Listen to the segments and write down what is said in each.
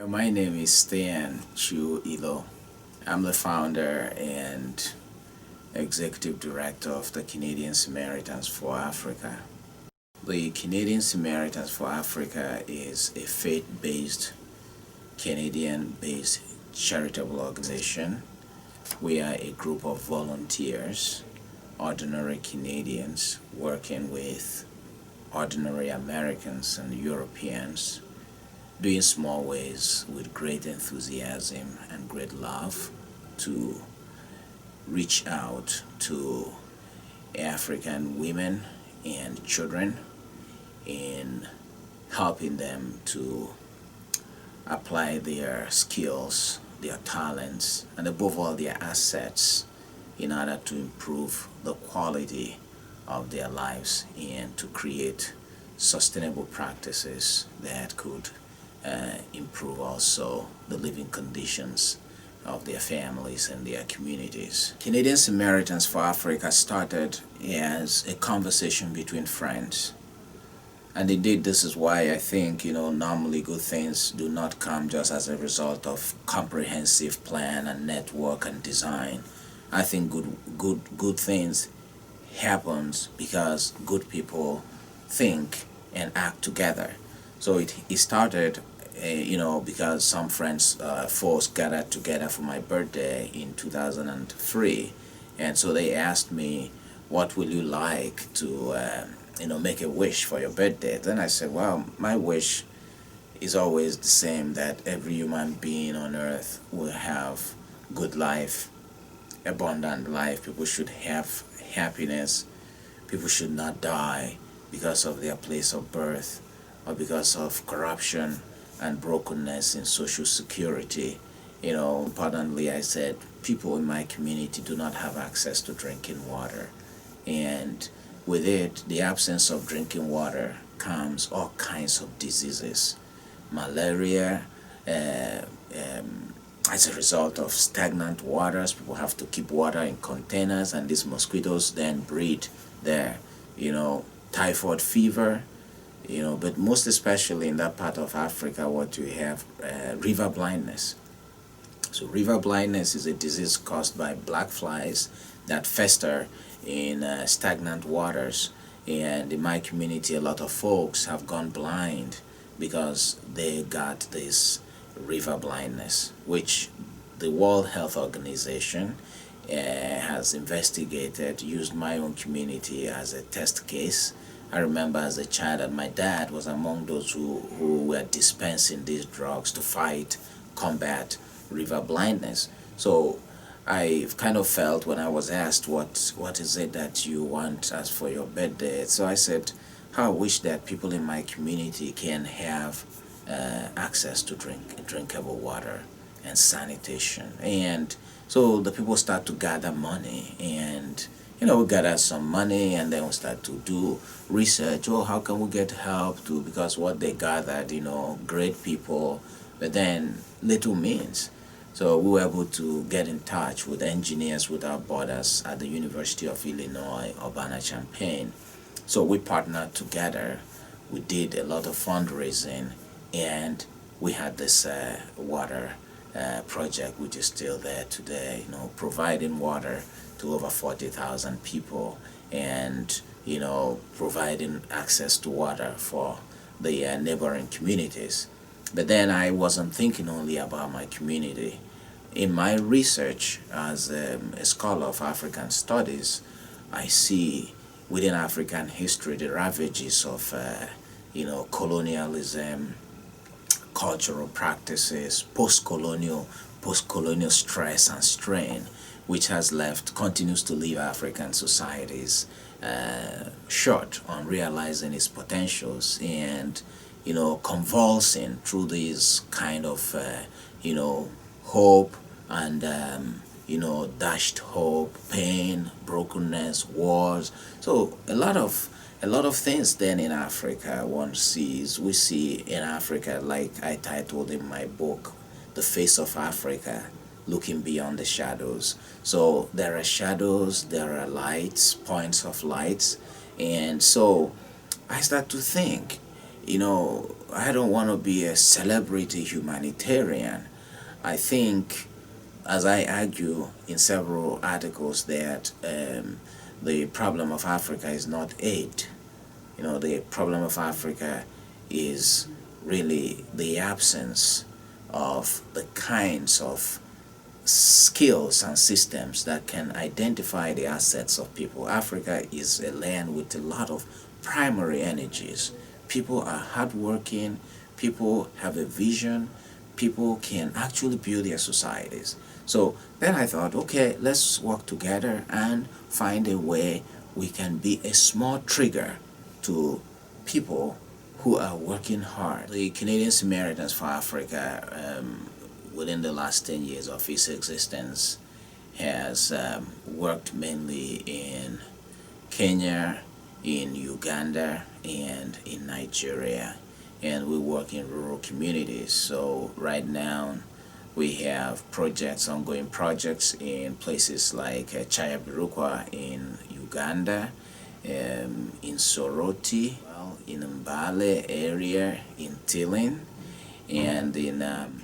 My name is Chu Ilo. I'm the founder and executive director of the Canadian Samaritans for Africa. The Canadian Samaritans for Africa is a faith-based, Canadian-based charitable organization. We are a group of volunteers, ordinary Canadians working with ordinary Americans and Europeans, doing small ways with great enthusiasm and great love to reach out to African women and children in helping them to apply their skills, their talents, and above all their assets in order to improve the quality of their lives and to create sustainable practices that could improve also the living conditions of their families and their communities. Canadian Samaritans for Africa started as a conversation between friends. And indeed, this is why I think, normally good things do not come just as a result of comprehensive plan and network and design. I think good things happens because good people think and act together. So it started, because some friends forced gathered together for my birthday in 2003, and so they asked me, "What will you like to, make a wish for your birthday?" Then I said, "Well, my wish is always the same: that every human being on earth will have good life, abundant life. People should have happiness. People should not die because of their place of birth or because of corruption and brokenness in social security." Importantly, I said, people in my community do not have access to drinking water. And with it, the absence of drinking water comes all kinds of diseases. Malaria, as a result of stagnant waters, people have to keep water in containers, and these mosquitoes then breed there. Typhoid fever, but most especially in that part of Africa, what you have, river blindness. So river blindness is a disease caused by black flies that fester in stagnant waters. And in my community, a lot of folks have gone blind because they got this river blindness, which the World Health Organization has investigated, used my own community as a test case. I remember as a child that my dad was among those who were dispensing these drugs to combat river blindness. So I kind of felt when I was asked, what is it that you want as for your birthday? So I said, how I wish that people in my community can have access to drinkable water and sanitation. And so the people start to gather money, and we gather some money, and then we start to do research. Oh, how can we get help to, because what they gathered, great people, but then little means. So we were able to get in touch with Engineers Without Borders at the University of Illinois, Urbana-Champaign. So we partnered together. We did a lot of fundraising, and we had this water project, which is still there today, providing water to over 40,000 people, and providing access to water for the neighboring communities. But then I wasn't thinking only about my community. In my research as a scholar of African studies, I see within African history the ravages of colonialism, cultural practices, post-colonial stress and strain, which continues to leave African societies short on realizing its potentials, and convulsing through this kind of hope and dashed hope, pain, brokenness, wars. So a lot of things then in Africa we see in Africa, like I titled in my book, The Face of Africa, Looking Beyond the Shadows. So there are shadows, there are lights, points of lights. And so I start to think, I don't want to be a celebrity humanitarian. I think, as I argue in several articles, that the problem of Africa is not aid. The problem of Africa is really the absence of the kinds of skills and systems that can identify the assets of people. Africa is a land with a lot of primary energies. People are hardworking, people have a vision, people can actually build their societies. So then I thought, okay, let's work together and find a way we can be a small trigger to people who are working hard. The Canadian Samaritans for Africa, within the last 10 years of its existence, has worked mainly in Kenya, in Uganda, and in Nigeria. And we work in rural communities. So right now, we have ongoing projects in places like Chayabirukwa in Uganda, in Soroti, in Mbale area, in Tilling, and in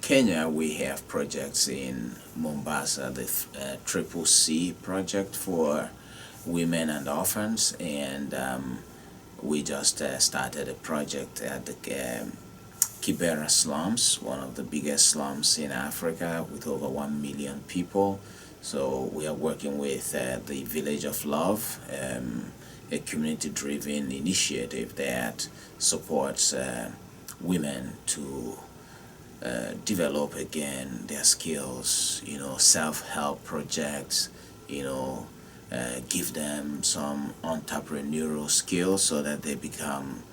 Kenya we have projects in Mombasa, the Triple C project for women and orphans, and we just started a project at the Kibera slums, one of the biggest slums in Africa with over 1 million people. So we are working with the Village of Love, a community-driven initiative that supports women to develop again their skills, self-help projects, give them some entrepreneurial skills so that they become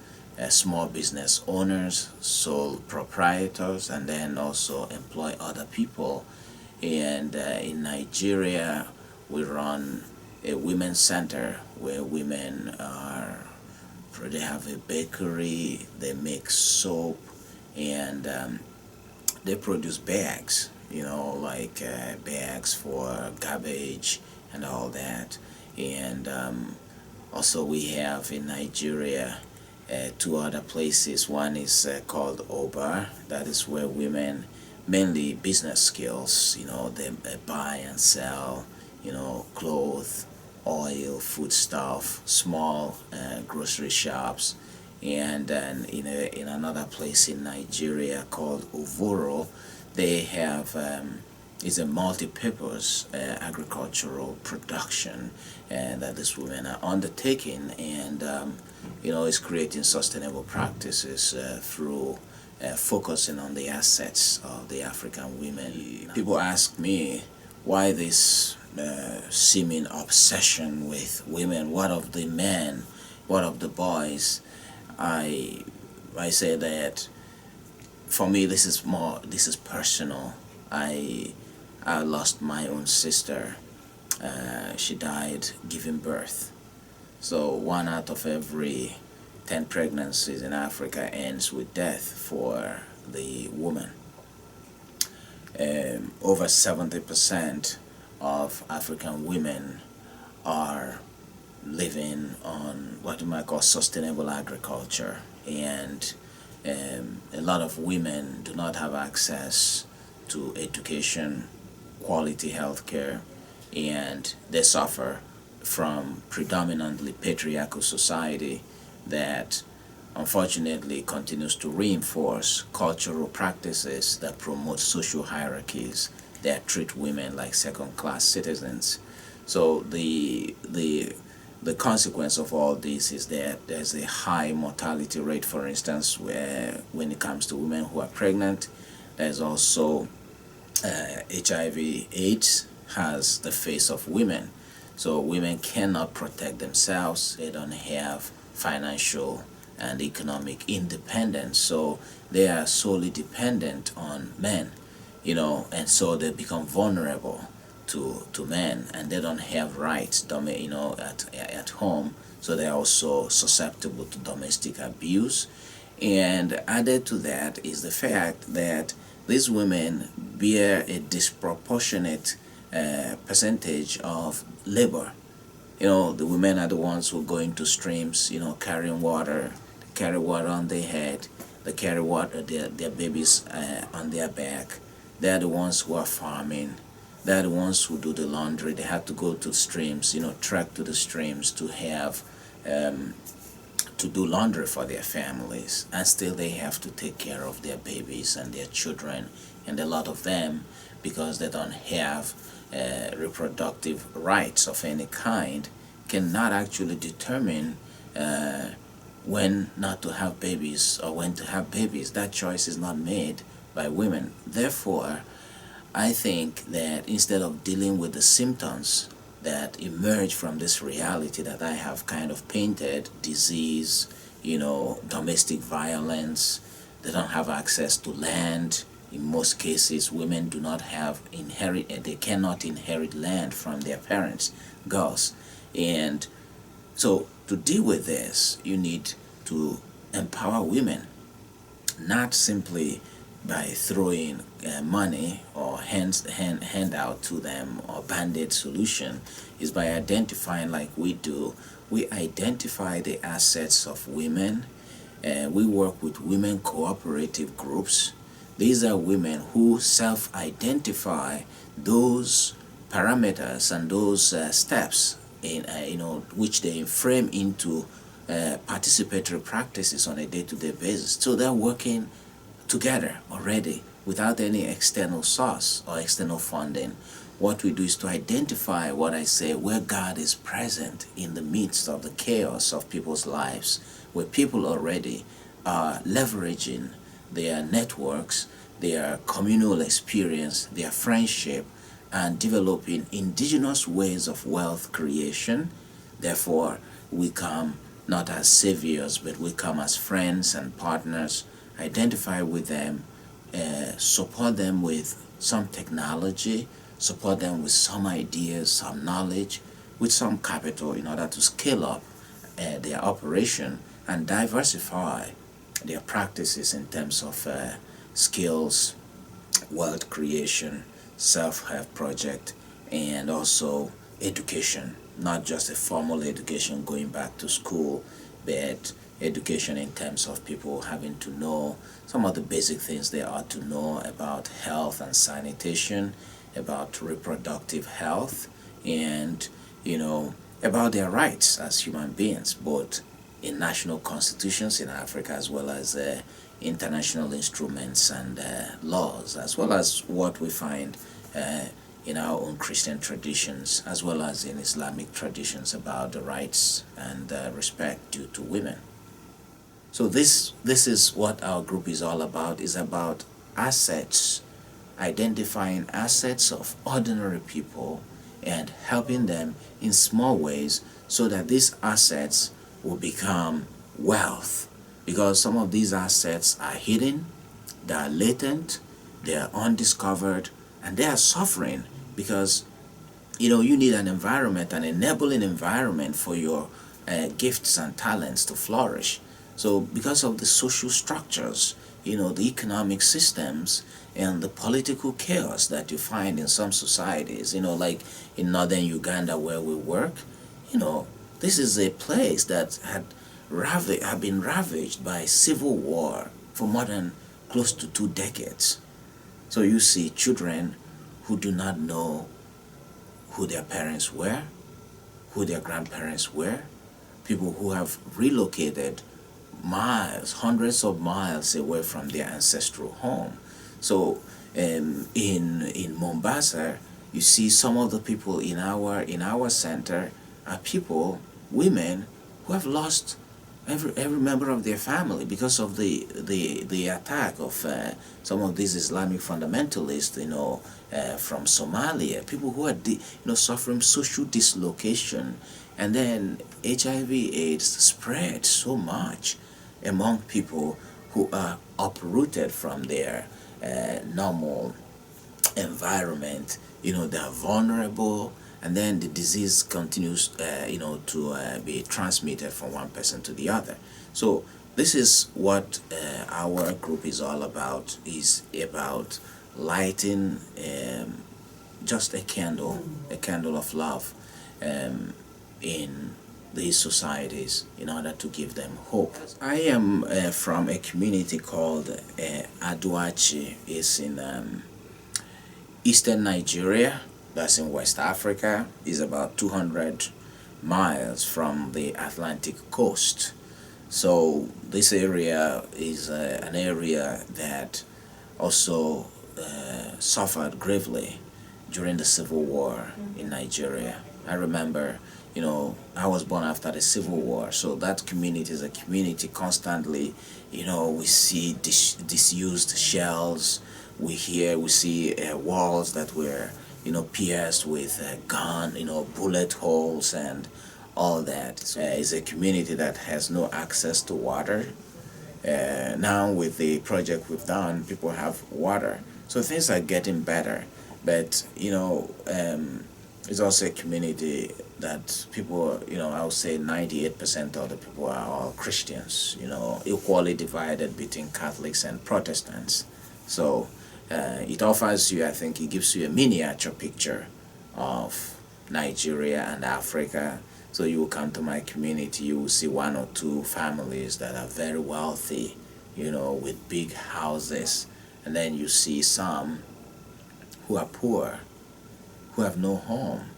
small business owners, sole proprietors, and then also employ other people. And in Nigeria, we run a women's center where they have a bakery, they make soap, and they produce bags, like bags for garbage and all that. And also we have in Nigeria two other places. One is called Oba, that is where women, mainly business skills, they buy and sell, clothes, oil, foodstuff, small grocery shops. And then in another place in Nigeria called Ovoro, they have it's a multi-purpose agricultural production that these women are undertaking, and it's creating sustainable practices through focusing on the assets of the African women. People ask me why this seeming obsession with women. What of the men? What of the boys? I say that for me this is personal. I lost my own sister. She died giving birth. So 1 out of every 10 pregnancies in Africa ends with death for the woman. Over 70% of African women are living on what you might call sustainable agriculture, and a lot of women do not have access to education, quality health care, and they suffer from predominantly patriarchal society that unfortunately continues to reinforce cultural practices that promote social hierarchies that treat women like second-class citizens. So the consequence of all this is that there's a high mortality rate, for instance, where when it comes to women who are pregnant. There's also HIV/AIDS has the face of women. So women cannot protect themselves. They don't have financial and economic independence. So they are solely dependent on men, and so they become vulnerable to men, and they don't have rights, at home. So they're also susceptible to domestic abuse. And added to that is the fact that these women bear a disproportionate percentage of labor. The women are the ones who go into streams, carrying water, carry water on their head, they carry water, their babies on their back. They're the ones who are farming. They're the ones who do the laundry. They have to go to streams, trek to the streams to have to do laundry for their families, and still they have to take care of their babies and their children, and a lot of them, because they don't have reproductive rights of any kind, cannot actually determine when not to have babies or when to have babies. That choice is not made by women. Therefore, I think that instead of dealing with the symptoms that emerge from this reality that I have kind of painted, disease, domestic violence, they don't have access to land. In most cases, women do not have they cannot inherit land from their parents, girls. And so to deal with this, you need to empower women, not simply by throwing money or handout to them or band-aid solution, is by identifying, like we do. We identify the assets of women. We work with women cooperative groups. These are women who self-identify those parameters and those steps in which they frame into participatory practices on a day-to-day basis. So they're working together already without any external source or external funding. What we do is to identify what I say, where God is present in the midst of the chaos of people's lives, where people already are leveraging their networks, their communal experience, their friendship, and developing indigenous ways of wealth creation. Therefore, we come not as saviors, but we come as friends and partners, identify with them, support them with some technology, support them with some ideas, some knowledge, with some capital in order to scale up their operation and diversify their practices in terms of skills, wealth creation, self-help project, and also education. Not just a formal education going back to school, but education in terms of people having to know some of the basic things they ought to know about health and sanitation, about reproductive health, and about their rights as human beings, both in national constitutions in Africa as well as international instruments and laws, as well as what we find in our own Christian traditions, as well as in Islamic traditions about the rights and respect due to women. So this is what our group is all about, is about assets, identifying assets of ordinary people and helping them in small ways so that these assets will become wealth. Because some of these assets are hidden, they are latent, they are undiscovered, and they are suffering because you need an environment, an enabling environment for your gifts and talents to flourish. So because of the social structures, the economic systems and the political chaos that you find in some societies, like in northern Uganda where we work, this is a place that had been ravaged by civil war for more than close to 2 decades. So you see children who do not know who their parents were, who their grandparents were, people who have relocated miles, hundreds of miles away from their ancestral home. So in Mombasa, you see some of the people in our center are people, women, who have lost every member of their family because of the attack of some of these Islamic fundamentalists, from Somalia, people who are suffering social dislocation, and then HIV/AIDS spread so much among people who are uprooted from their normal environment. They are vulnerable, and then the disease continues to be transmitted from one person to the other. So this is what our group is all about, is about lighting just a candle of love in these societies in order to give them hope. I am from a community called Aduachi. It's in eastern Nigeria, that's in West Africa. Is about 200 miles from the Atlantic coast. So this area is an area that also suffered gravely during the Civil War in Nigeria. I remember, I was born after the Civil War, so that community is a community constantly, we see disused shells, we see walls that were, pierced with gun, bullet holes and all that. So, it's a community that has no access to water. Now with the project we've done, people have water. So things are getting better. But, it's also a community that people, I would say 98% of the people are all Christians, equally divided between Catholics and Protestants. So it offers you, I think it gives you a miniature picture of Nigeria and Africa. So you will come to my community, you will see one or two families that are very wealthy, with big houses. And then you see some who are poor, who have no home,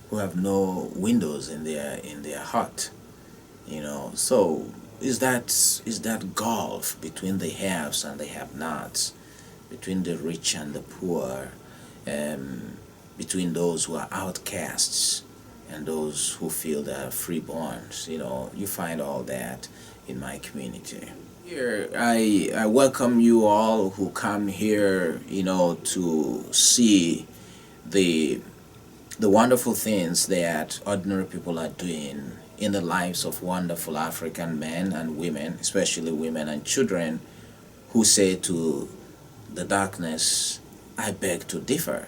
who have no windows in their hut. So is that gulf between the haves and the have-nots, between the rich and the poor, between those who are outcasts and those who feel they are freeborns. You find all that in my community. Here, I welcome you all who come here, to see the wonderful things that ordinary people are doing in the lives of wonderful African men and women, especially women and children, who say to the darkness, I beg to differ.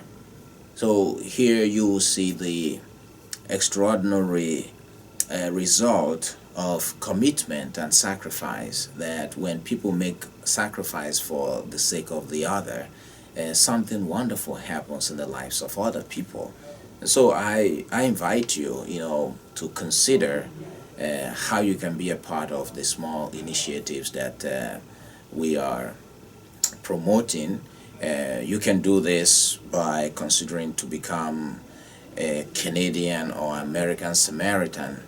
So here you will see the extraordinary result of commitment and sacrifice, that when people make sacrifice for the sake of the other, something wonderful happens in the lives of other people. And so I invite you, to consider how you can be a part of the small initiatives that we are promoting. You can do this by considering to become a Canadian or American Samaritan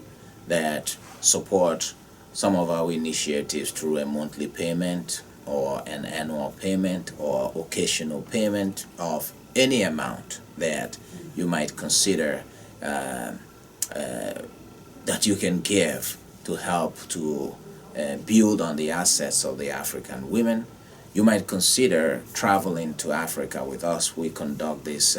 that support some of our initiatives through a monthly payment or an annual payment or occasional payment of any amount that you might consider that you can give to help to build on the assets of the African women. You might consider traveling to Africa with us. We conduct this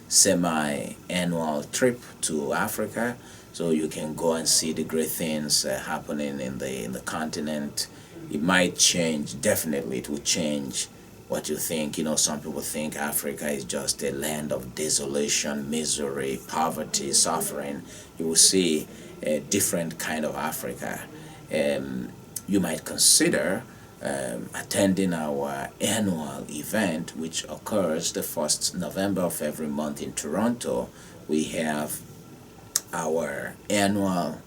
semi-annual trip to Africa, so you can go and see the great things happening in the continent. It might change, definitely it will change what you think. Some people think Africa is just a land of desolation, misery, poverty, suffering. You will see a different kind of Africa. You might consider attending our annual event, which occurs the first November of every month in Toronto. We have our annual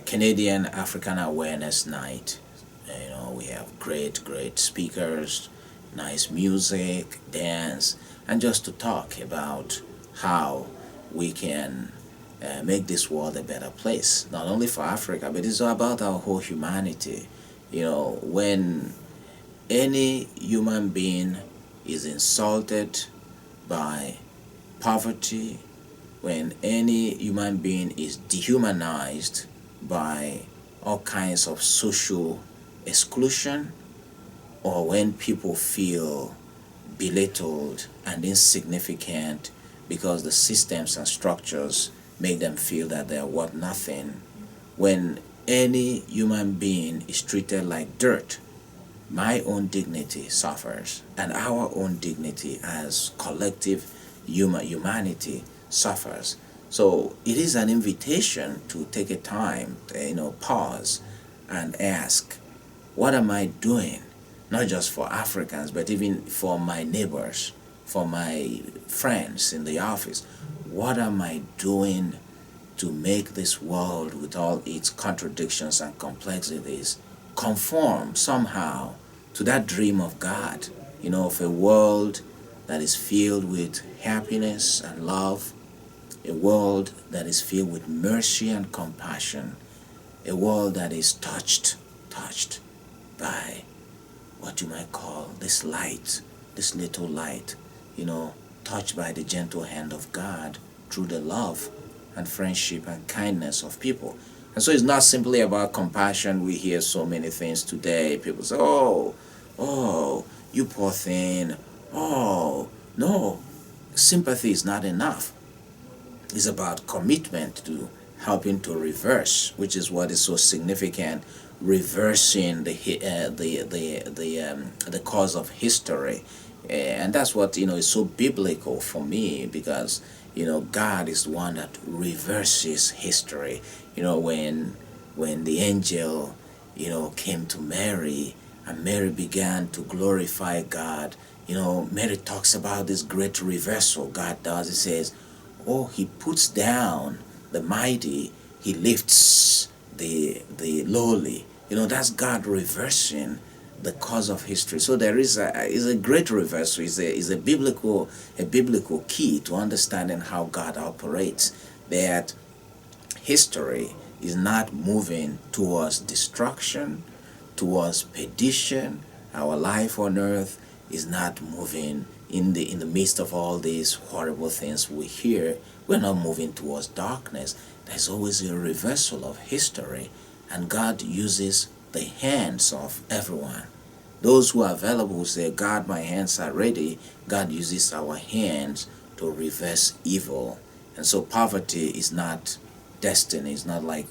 Canadian African Awareness Night. We have great speakers, nice music, dance, and just to talk about how we can make this world a better place, not only for Africa, but it's about our whole humanity. When any human being is insulted by poverty, when any human being is dehumanized by all kinds of social exclusion, or when people feel belittled and insignificant because the systems and structures make them feel that they are worth nothing, when any human being is treated like dirt, my own dignity suffers, and our own dignity as collective humanity suffers. So it is an invitation to take a time, pause and ask, what am I doing? Not just for Africans, but even for my neighbors, for my friends in the office. What am I doing to make this world with all its contradictions and complexities conform somehow to that dream of God, of a world that is filled with happiness and love, a world that is filled with mercy and compassion, a world that is touched by what you might call this light, this little light, touched by the gentle hand of God through the love and friendship and kindness of people. And so it's not simply about compassion. We hear so many things today. People say, oh, you poor thing. Oh, no, sympathy is not enough. It's about commitment to helping to reverse, which is what is so significant, reversing the course of history. And that's what is so biblical for me, because God is the one that reverses history. When the angel came to Mary, and Mary began to glorify God, Mary talks about this great reversal God does. It says, oh, he puts down the mighty, he lifts the lowly. That's God reversing the course of history. So there is a great reversal. Is a biblical key to understanding how God operates. That history is not moving towards destruction, towards perdition. Our life on earth is not moving in the midst of all these horrible things we hear. We're not moving towards darkness. There's always a reversal of history, and God uses the hands of everyone. Those who are available say, God, my hands are ready. God uses our hands to reverse evil. And so poverty is not destiny. It's not like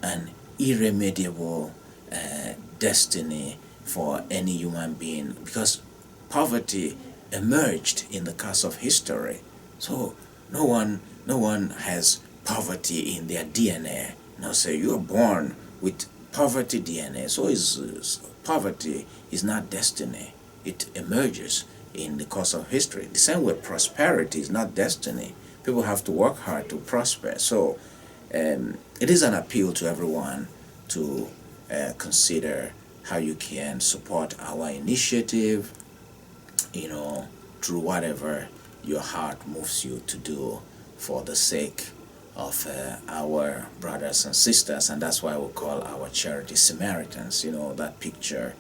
an irremediable destiny for any human being, because poverty emerged in the course of history. So no one has poverty in their DNA. Say you are born with poverty DNA. So poverty is not destiny. It emerges in the course of history. The same way prosperity is not destiny. People have to work hard to prosper. So it is an appeal to everyone to consider how you can support our initiative, through whatever your heart moves you to do for the sake of our brothers and sisters. And that's why we call our charity Samaritans. That picture,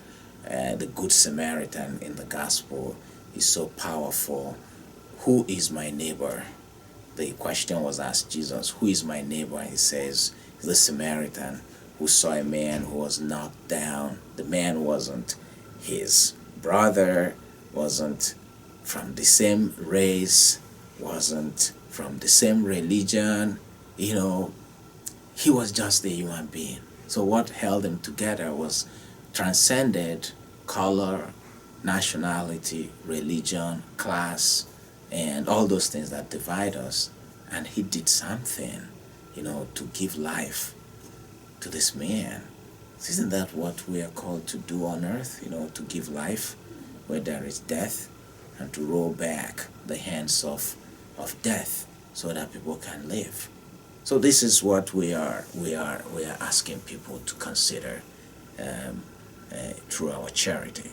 the Good Samaritan in the gospel, is so powerful. Who is my neighbor? The question was asked Jesus, who is my neighbor? And he says, the Samaritan who saw a man who was knocked down. The man wasn't his brother, wasn't from the same race, wasn't from the same religion. He was just a human being. So what held them together was transcended color, nationality, religion, class, and all those things that divide us. And he did something, to give life to this man. Isn't that what we are called to do on earth? To give life where there is death, and to roll back the hands of death so that people can live. So this is what we are asking people to consider through our charity.